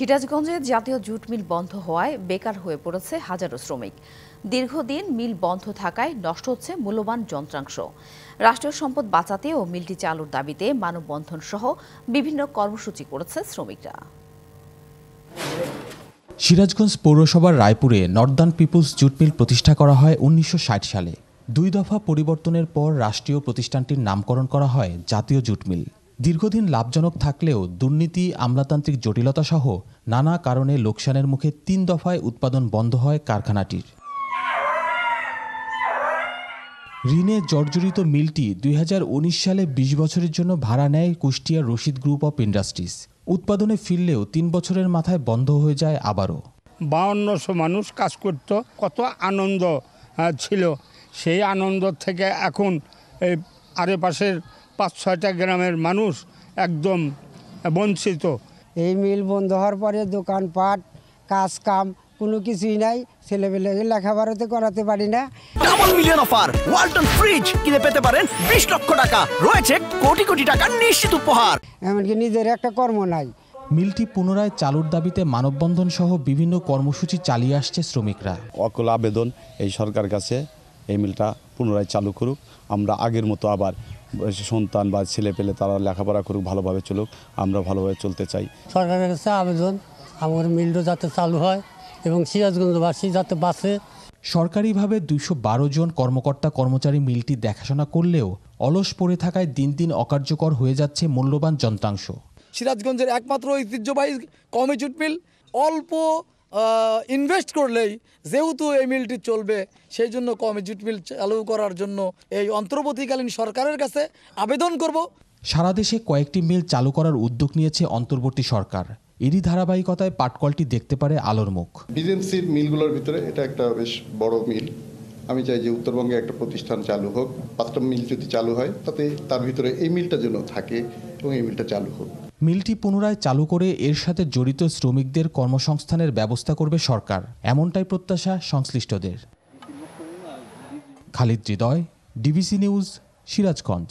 সিরাজগঞ্জে জাতীয় jute mill বন্ধ হওয়ায় বেকার হয়ে পড়েছে হাজারো শ্রমিক। দীর্ঘদিন মিল বন্ধ থাকায় নষ্ট হচ্ছে মূল্যবান যন্ত্রাংশ। রাষ্ট্রীয় সম্পদ বাঁচাতে ও মিলটি চালুর দাবিতে মানববন্ধন সহ বিভিন্ন কর্মসূচি করেছে শ্রমিকরা। সিরাজগঞ্জ পৌরসভার রায়পুরে নর্দার্ন পিপলস জুট মিল প্রতিষ্ঠা করা হয় ১৯৬০ সালে। ২ দফা পরিবর্তনের পর রাষ্ট্রীয় প্রতিষ্ঠানটির নামকরণ করা হয় জাতীয় জুট মিল। দীর্ঘদিন লাভজনক থাকলেও দুর্নীতি, আমলাতান্ত্রিক জটিলতা সহ নানা কারণে লোকসানের মুখে ৩ দফায় উৎপাদন বন্ধ হয় কারখানাটির। ঋণে জর্জরিত মিলটি ২০১৯ সালে ২০ বছরের জন্য ভাড়া নেয় Kushtia Rashid group of industries. উৎপাদনে ফিরলেও ৩ বছরের মাথায় বন্ধ হয়ে যায় আবারও। ৫২০০ মানুষ কাজ করত, কত আনন্দ ছিল। সেই আনন্দ থেকে এখন এই আশেপাশের ৫-৬টা গ্রামের মানুষ একদম বঞ্চিত। এই মিল বন্ধ হওয়ার পরে দোকানপাট, কাজ কাম কোনো কিছুই নাই। ছেলেপেলেকে লেখাপড়াতে করাতে পারি না। Double million offer Walton fridge কিনে পেতে পারেন ২০ লক্ষ টাকা, রয়েছে কোটি কোটি টাকার নিশ্চিত উপহার। এমনকি নিজের একটা কর্ম নাই। মিলটি পুনরায় চালুর দাবিতে মানববন্ধন সহ বিভিন্ন কর্মসূচি চালিয়ে আসছে শ্রমিকরা। অকল আবেদন এই সরকার কাছে এই মিলটা পুনরায় চালু করুক। আমরা আগের মতো আবার সন্তান বা ছেলে পেলে তারা লেখাপড়া করুক, ভালোভাবে চলুক, আমরা ভালোভাবে চলতে চাই। সরকারের কাছে আবেদন আমার মিলটা যাতে চালু হয় এবং সিরাজগঞ্জবাসী যাতে বাঁচে। সরকারিভাবে ২১২ জন কর্মকর্তা কর্মচারী মিলটি দেখাশোনা করলেও অলস পড়ে থাকায় দিন দিন অকার্যকর হয়ে যাচ্ছে মূল্যবান যন্ত্রাংশ। সিরাজগঞ্জের একমাত্র ঐতিহ্যবাহী কমি জুট মিল, অল্প ইনভেস্ট করলেই যেহেতু এই মিলটি চলবে, সেই জন্য কমি জুট মিল চালু করার জন্য এই অন্তর্বর্তীকালীন সরকারের কাছে আবেদন করব। সারা দেশে কয়েকটি মিল চালু করার উদ্যোগ নিয়েছে অন্তর্বর্তী সরকার। এরই ধারাবাহিকতায় পাটকলটি দেখতে পারে আলোর মুখ। বিজেএমসির মিলগুলোর ভিতরে এটা একটা বেশ বড় মিল। আমি চাই যে উত্তরবঙ্গে একটা প্রতিষ্ঠান চালু হোক। ৫টা মিল যদি চালু হয় তাতে তার ভিতরে এই মিলটা যেন থাকে এবং এই মিলটা চালু হোক। মিলটি পুনরায় চালু করে এর সাথে জড়িত শ্রমিকদের কর্মসংস্থানের ব্যবস্থা করবে সরকার, এমনটাই প্রত্যাশা সংশ্লিষ্টদের। খালিদ হৃদয়, ডিবিসি নিউজ, সিরাজগঞ্জ।